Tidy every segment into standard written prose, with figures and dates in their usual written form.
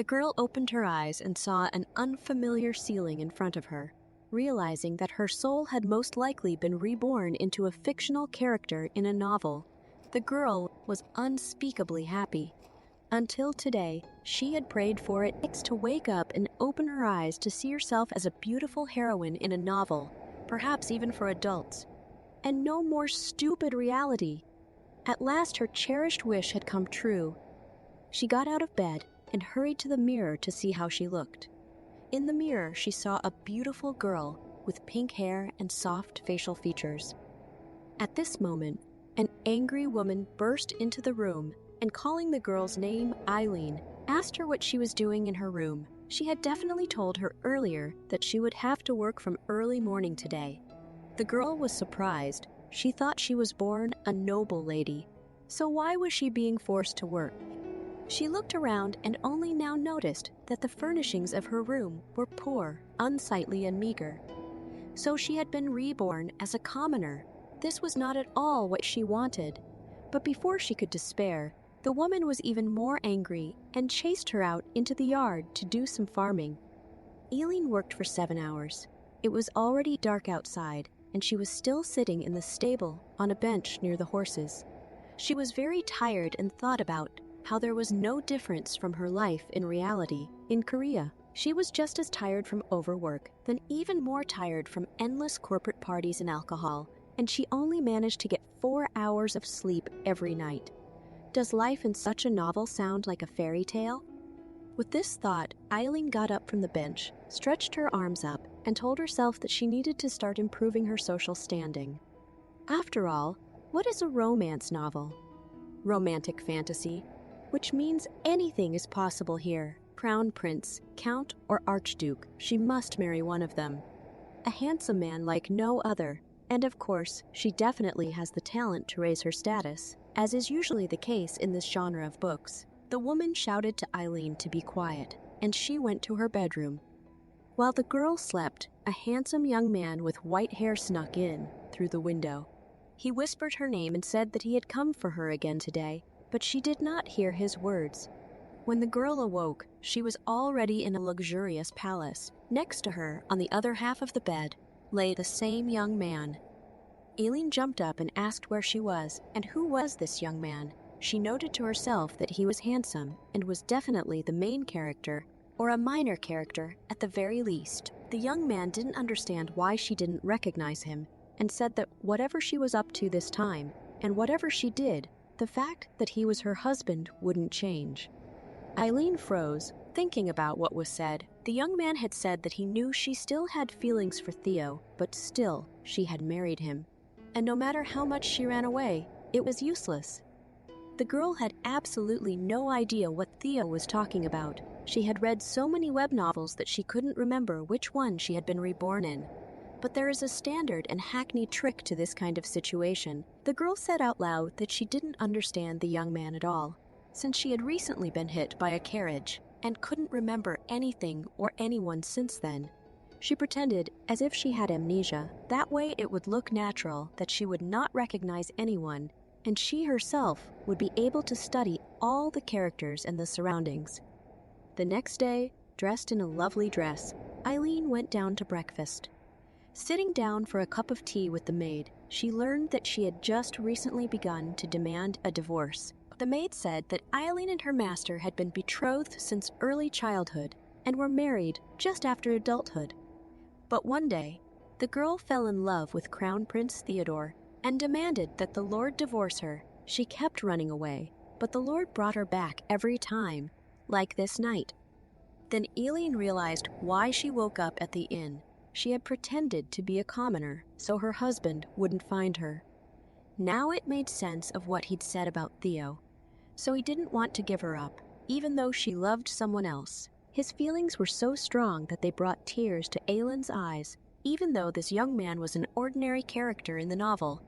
The girl opened her eyes and saw an unfamiliar ceiling in front of her, realizing that her soul had most likely been reborn into a fictional character in a novel. The girl was unspeakably happy. Until today, she had prayed for it to wake up and open her eyes to see herself as a beautiful heroine in a novel, perhaps even for adults. And no more stupid reality. At last her cherished wish had come true. She got out of bed and hurried to the mirror to see how she looked. In the mirror, she saw a beautiful girl with pink hair and soft facial features. At this moment, an angry woman burst into the room and, calling the girl's name, Eileen, asked her what she was doing in her room. She had definitely told her earlier that she would have to work from early morning today. The girl was surprised. She thought she was born a noble lady. So why was she being forced to work? She looked around and only now noticed that the furnishings of her room were poor, unsightly, and meager. So she had been reborn as a commoner. This was not at all what she wanted. But before she could despair, the woman was even more angry and chased her out into the yard to do some farming. Eileen worked for 7 hours. It was already dark outside, and she was still sitting in the stable on a bench near the horses. She was very tired and thought about how there was no difference from her life in reality in Korea. She was just as tired from overwork, then even more tired from endless corporate parties and alcohol, and she only managed to get 4 hours of sleep every night. Does life in such a novel sound like a fairy tale? With this thought, Eileen got up from the bench, stretched her arms up, and told herself that she needed to start improving her social standing. After all, what is a romance novel? Romantic fantasy, which means anything is possible here. Crown prince, count, or archduke, she must marry one of them. A handsome man like no other, and of course, she definitely has the talent to raise her status, as is usually the case in this genre of books. The woman shouted to Eileen to be quiet, and she went to her bedroom. While the girl slept, a handsome young man with white hair snuck in through the window. He whispered her name and said that he had come for her again today, but she did not hear his words. When the girl awoke, she was already in a luxurious palace. Next to her, on the other half of the bed, lay the same young man. Eileen jumped up and asked where she was, and who was this young man. She noted to herself that he was handsome and was definitely the main character, or a minor character at the very least. The young man didn't understand why she didn't recognize him, and said that whatever she was up to this time, and whatever she did, the fact that he was her husband wouldn't change. Eileen froze, thinking about what was said. The young man had said that he knew she still had feelings for Theo, but still, she had married him. And no matter how much she ran away, it was useless. The girl had absolutely no idea what Theo was talking about. She had read so many web novels that she couldn't remember which one she had been reborn in. But there is a standard and hackneyed trick to this kind of situation. The girl said out loud that she didn't understand the young man at all, since she had recently been hit by a carriage and couldn't remember anything or anyone since then. She pretended as if she had amnesia. That way it would look natural that she would not recognize anyone, and she herself would be able to study all the characters and the surroundings. The next day, dressed in a lovely dress, Eileen went down to breakfast. Sitting down for a cup of tea with the maid, she learned that she had just recently begun to demand a divorce. The maid said that Eileen and her master had been betrothed since early childhood and were married just after adulthood. But one day, the girl fell in love with Crown Prince Theodore and demanded that the Lord divorce her. She kept running away, but the Lord brought her back every time, like this night. Then Eileen realized why she woke up at the inn. She had pretended to be a commoner so her husband wouldn't find her. Now it made sense of what he'd said about Theo. So he didn't want to give her up, even though she loved someone else. His feelings were so strong that they brought tears to Eileen's eyes, even though this young man was an ordinary character in the novel.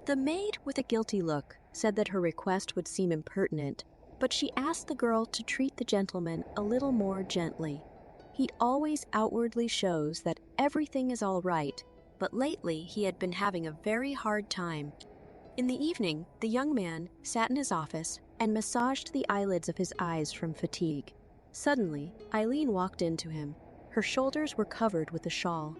The maid, with a guilty look, said that her request would seem impertinent, but she asked the girl to treat the gentleman a little more gently. He always outwardly shows that everything is all right, but lately he had been having a very hard time. In the evening, the young man sat in his office and massaged the eyelids of his eyes from fatigue. Suddenly, Eileen walked into him. Her shoulders were covered with a shawl.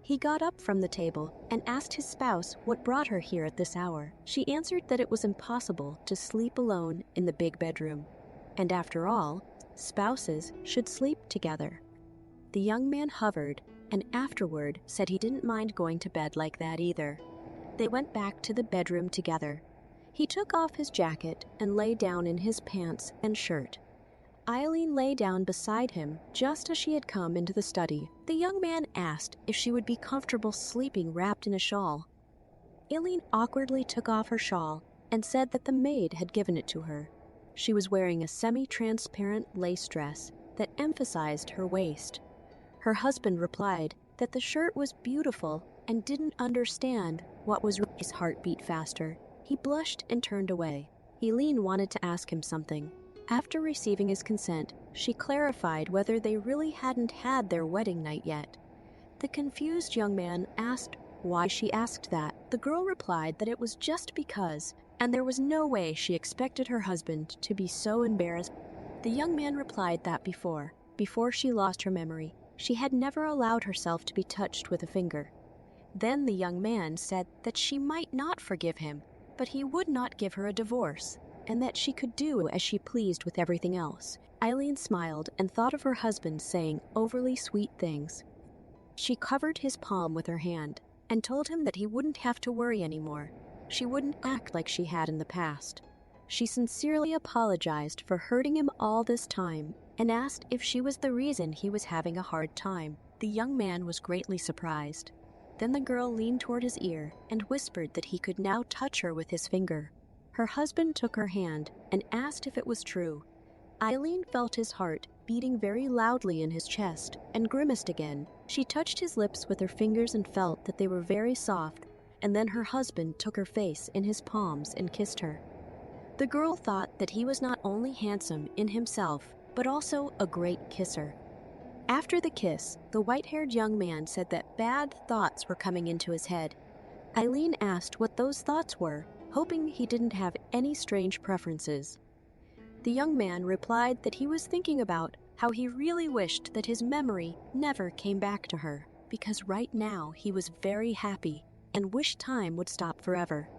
He got up from the table and asked his spouse what brought her here at this hour. She answered that it was impossible to sleep alone in the big bedroom. And after all, spouses should sleep together. The young man hovered and afterward said he didn't mind going to bed like that either. They went back to the bedroom together. He took off his jacket and lay down in his pants and shirt. Eileen lay down beside him just as she had come into the study. The young man asked if she would be comfortable sleeping wrapped in a shawl. Eileen awkwardly took off her shawl and said that the maid had given it to her. She was wearing a semi-transparent lace dress that emphasized her waist. Her husband replied that the shirt was beautiful and didn't understand what was. His heart beat faster. He blushed and turned away. Eileen wanted to ask him something. After receiving his consent, she clarified whether they really hadn't had their wedding night yet. The confused young man asked why she asked that. The girl replied that it was just because, and there was no way she expected her husband to be so embarrassed. The young man replied that before she lost her memory, she had never allowed herself to be touched with a finger. Then the young man said that she might not forgive him, but he would not give her a divorce, and that she could do as she pleased with everything else. Eileen smiled and thought of her husband saying overly sweet things. She covered his palm with her hand and told him that he wouldn't have to worry anymore. She wouldn't act like she had in the past. She sincerely apologized for hurting him all this time and asked if she was the reason he was having a hard time. The young man was greatly surprised. Then the girl leaned toward his ear and whispered that he could now touch her with his finger. Her husband took her hand and asked if it was true. Eileen felt his heart beating very loudly in his chest and grimaced again. She touched his lips with her fingers and felt that they were very soft, and then her husband took her face in his palms and kissed her. The girl thought that he was not only handsome in himself, but also a great kisser. After the kiss, the white-haired young man said that bad thoughts were coming into his head. Eileen asked what those thoughts were, hoping he didn't have any strange preferences. The young man replied that he was thinking about how he really wished that his memory never came back to her, because right now he was very happy and wished time would stop forever.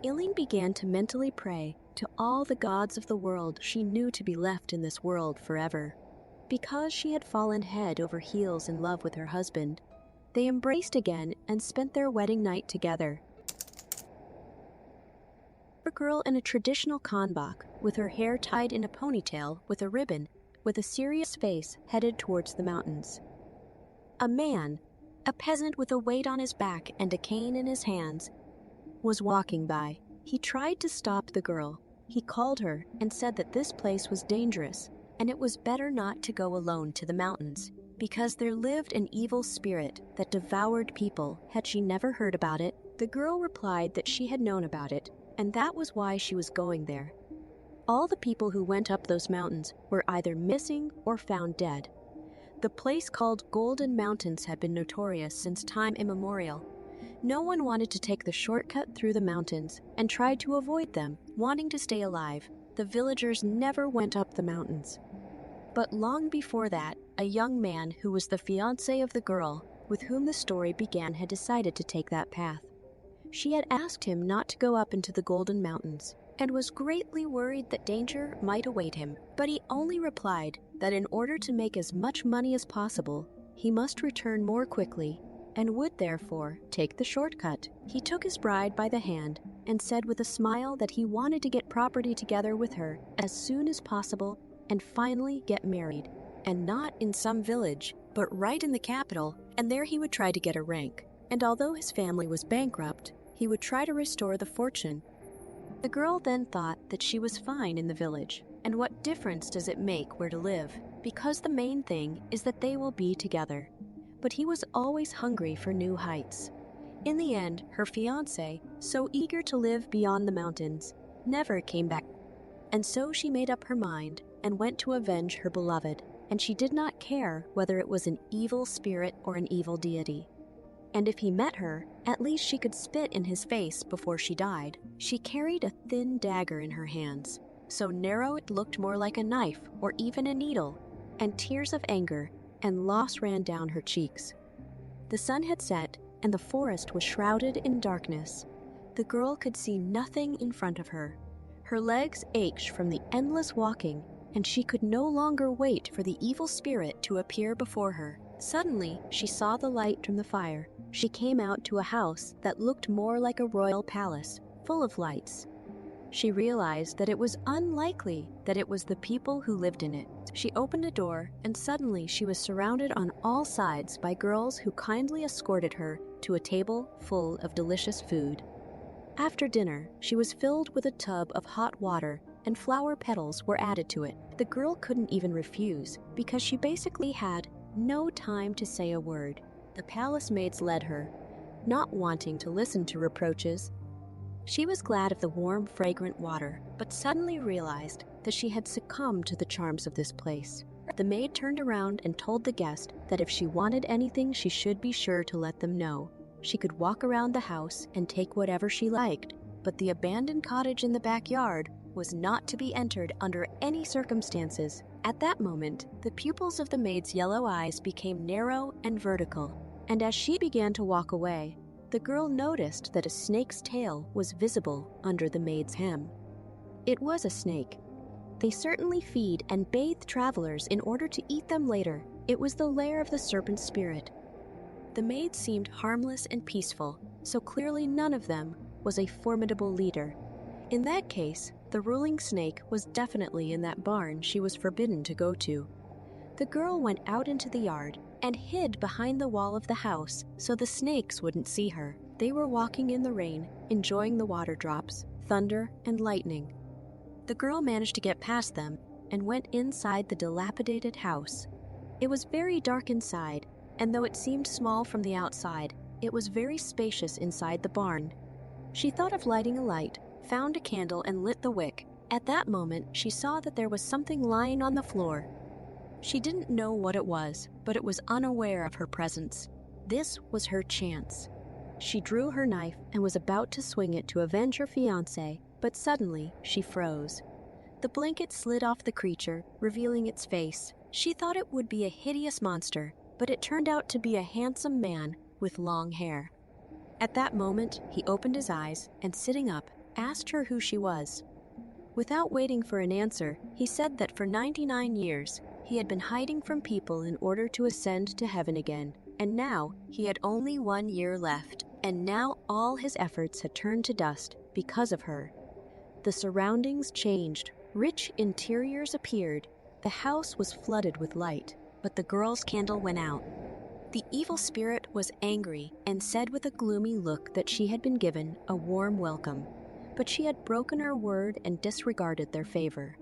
Eileen began to mentally pray to all the gods of the world she knew to be left in this world forever. Because she had fallen head over heels in love with her husband, they embraced again and spent their wedding night together. A girl in a traditional hanbok, with her hair tied in a ponytail with a ribbon, with a serious face headed towards the mountains. A man, a peasant with a weight on his back and a cane in his hands, was walking by. He tried to stop the girl. He called her and said that this place was dangerous, and it was better not to go alone to the mountains, because there lived an evil spirit that devoured people. Had she never heard about it? The girl replied that she had known about it, and that was why she was going there. All the people who went up those mountains were either missing or found dead. The place called Golden Mountains had been notorious since time immemorial. No one wanted to take the shortcut through the mountains and tried to avoid them, wanting to stay alive. The villagers never went up the mountains. But long before that, a young man who was the fiancé of the girl with whom the story began had decided to take that path. She had asked him not to go up into the Golden Mountains and was greatly worried that danger might await him, but he only replied that in order to make as much money as possible, he must return more quickly and would therefore take the shortcut. He took his bride by the hand and said with a smile that he wanted to get property together with her as soon as possible and finally get married, and not in some village, but right in the capital, and there he would try to get a rank. And although his family was bankrupt, he would try to restore the fortune. The girl then thought that she was fine in the village, and what difference does it make where to live, because the main thing is that they will be together. But he was always hungry for new heights. In the end, her fiancé, so eager to live beyond the mountains, never came back. And so she made up her mind and went to avenge her beloved, and she did not care whether it was an evil spirit or an evil deity. And if he met her, at least she could spit in his face before she died. She carried a thin dagger in her hands, so narrow it looked more like a knife or even a needle. and tears of anger and loss ran down her cheeks. The sun had set, and the forest was shrouded in darkness. The girl could see nothing in front of her. Her legs ached from the endless walking, and she could no longer wait for the evil spirit to appear before her. Suddenly, she saw the light from the fire. She came out to a house that looked more like a royal palace, full of lights. She realized that it was unlikely that it was the people who lived in it. She opened a door, and suddenly she was surrounded on all sides by girls who kindly escorted her to a table full of delicious food. After dinner, she was filled with a tub of hot water, and flower petals were added to it. The girl couldn't even refuse, because she basically had no time to say a word. The palace maids led her, not wanting to listen to reproaches. She was glad of the warm, fragrant water, but suddenly realized that she had succumbed to the charms of this place. The maid turned around and told the guest that if she wanted anything, she should be sure to let them know. She could walk around the house and take whatever she liked, but the abandoned cottage in the backyard was not to be entered under any circumstances. At that moment, the pupils of the maid's yellow eyes became narrow and vertical, and as she began to walk away, the girl noticed that a snake's tail was visible under the maid's hem. It was a snake. They certainly feed and bathe travelers in order to eat them later. It was the lair of the serpent spirit. The maid seemed harmless and peaceful, so clearly none of them was a formidable leader. In that case, the ruling snake was definitely in that barn she was forbidden to go to. The girl went out into the yard and hid behind the wall of the house so the snakes wouldn't see her. They were walking in the rain, enjoying the water drops, thunder, and lightning. The girl managed to get past them and went inside the dilapidated house. It was very dark inside, and though it seemed small from the outside, it was very spacious inside the barn. She thought of lighting a light, found a candle, and lit the wick. At that moment, she saw that there was something lying on the floor. She didn't know what it was, but it was unaware of her presence. This was her chance. She drew her knife and was about to swing it to avenge her fiancé, but suddenly she froze. The blanket slid off the creature, revealing its face. She thought it would be a hideous monster, but it turned out to be a handsome man with long hair. At that moment, he opened his eyes and, sitting up, asked her who she was. Without waiting for an answer, he said that for 99 years, he had been hiding from people in order to ascend to heaven again, and now he had only 1 year left, and now all his efforts had turned to dust because of her. The surroundings changed. Rich interiors appeared. The house was flooded with light, but the girl's candle went out. The evil spirit was angry and said with a gloomy look that she had been given a warm welcome, but she had broken her word and disregarded their favor.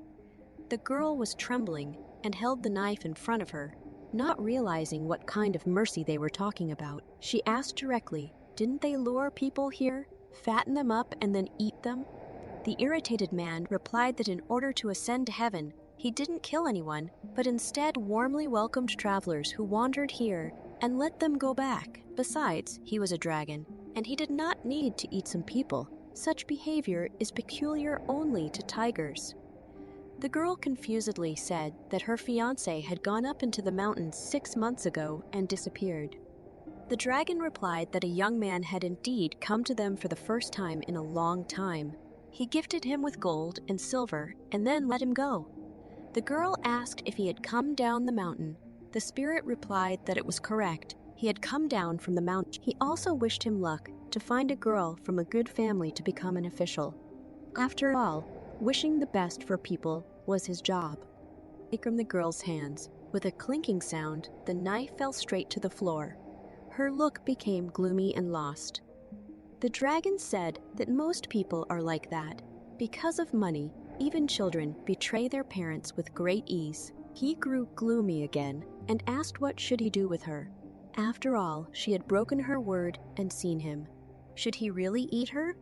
The girl was trembling and held the knife in front of her, not realizing what kind of mercy they were talking about. She asked directly, "Didn't they lure people here, fatten them up, and then eat them?" The irritated man replied that in order to ascend to heaven, he didn't kill anyone, but instead warmly welcomed travelers who wandered here and let them go back. Besides, he was a dragon, and he did not need to eat some people. Such behavior is peculiar only to tigers. The girl confusedly said that her fiancé had gone up into the mountains 6 months ago and disappeared. The dragon replied that a young man had indeed come to them for the first time in a long time. He gifted him with gold and silver and then let him go. The girl asked if he had come down the mountain. The spirit replied that it was correct. He had come down from the mountain. He also wished him luck to find a girl from a good family to become an official. After all, wishing the best for people was his job. From the girl's hands, with a clinking sound, the knife fell straight to the floor. Her look became gloomy and lost. The dragon said that most people are like that. Because of money, even children betray their parents with great ease. He grew gloomy again and asked what should he do with her. After all, she had broken her word and seen him. Should he really eat her?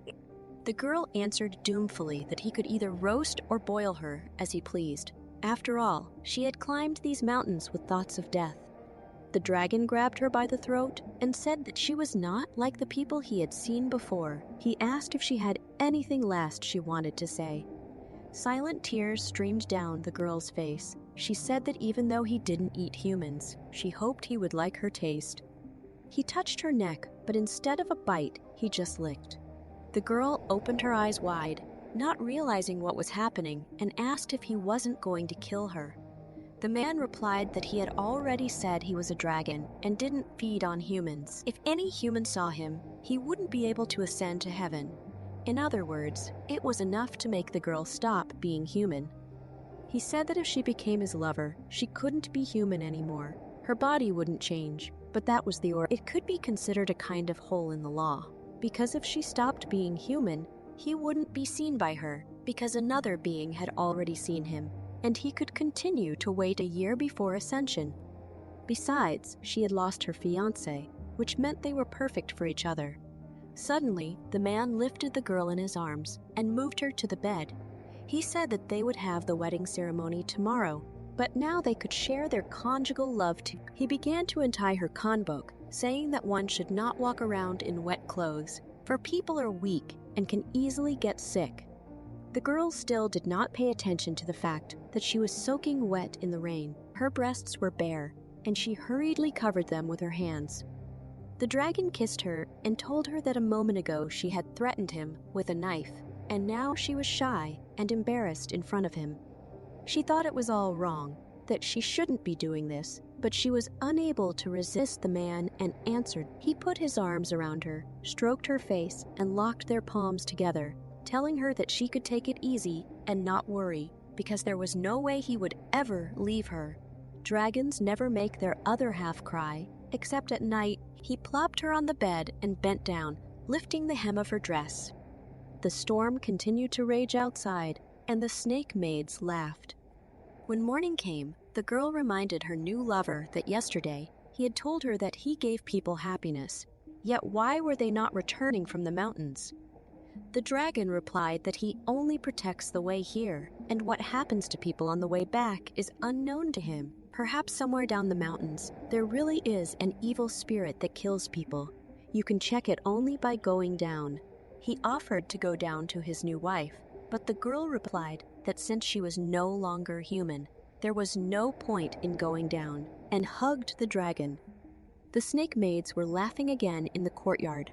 The girl answered doomfully that he could either roast or boil her as he pleased. After all, she had climbed these mountains with thoughts of death. The dragon grabbed her by the throat and said that she was not like the people he had seen before. He asked if she had anything last she wanted to say. Silent tears streamed down the girl's face. She said that even though he didn't eat humans, she hoped he would like her taste. He touched her neck, but instead of a bite, he just licked. The girl opened her eyes wide, not realizing what was happening, and asked if he wasn't going to kill her. The man replied that he had already said he was a dragon and didn't feed on humans. If any human saw him, he wouldn't be able to ascend to heaven. In other words, it was enough to make the girl stop being human. He said that if she became his lover, she couldn't be human anymore. Her body wouldn't change, but that was it could be considered a kind of hole in the law, because if she stopped being human, he wouldn't be seen by her, because another being had already seen him, and he could continue to wait a year before ascension. Besides, she had lost her fiancé, which meant they were perfect for each other. Suddenly, the man lifted the girl in his arms and moved her to the bed. He said that they would have the wedding ceremony tomorrow, but now they could share their conjugal love too. He began to untie her hanbok, saying that one should not walk around in wet clothes, for people are weak and can easily get sick. The girl still did not pay attention to the fact that she was soaking wet in the rain. Her breasts were bare, and she hurriedly covered them with her hands. The dragon kissed her and told her that a moment ago she had threatened him with a knife, and now she was shy and embarrassed in front of him. She thought it was all wrong, that she shouldn't be doing this, but she was unable to resist the man and answered. He put his arms around her, stroked her face, and locked their palms together, telling her that she could take it easy and not worry, because there was no way he would ever leave her. Dragons never make their other half cry, except at night. He plopped her on the bed and bent down, lifting the hem of her dress. The storm continued to rage outside, and the snake maids laughed. When morning came, the girl reminded her new lover that yesterday he had told her that he gave people happiness. Yet why were they not returning from the mountains? The dragon replied that he only protects the way here, and what happens to people on the way back is unknown to him. Perhaps somewhere down the mountains, there really is an evil spirit that kills people. You can check it only by going down. He offered to go down to his new wife, but the girl replied that since she was no longer human, there was no point in going down, and hugged the dragon. The snake maids were laughing again in the courtyard,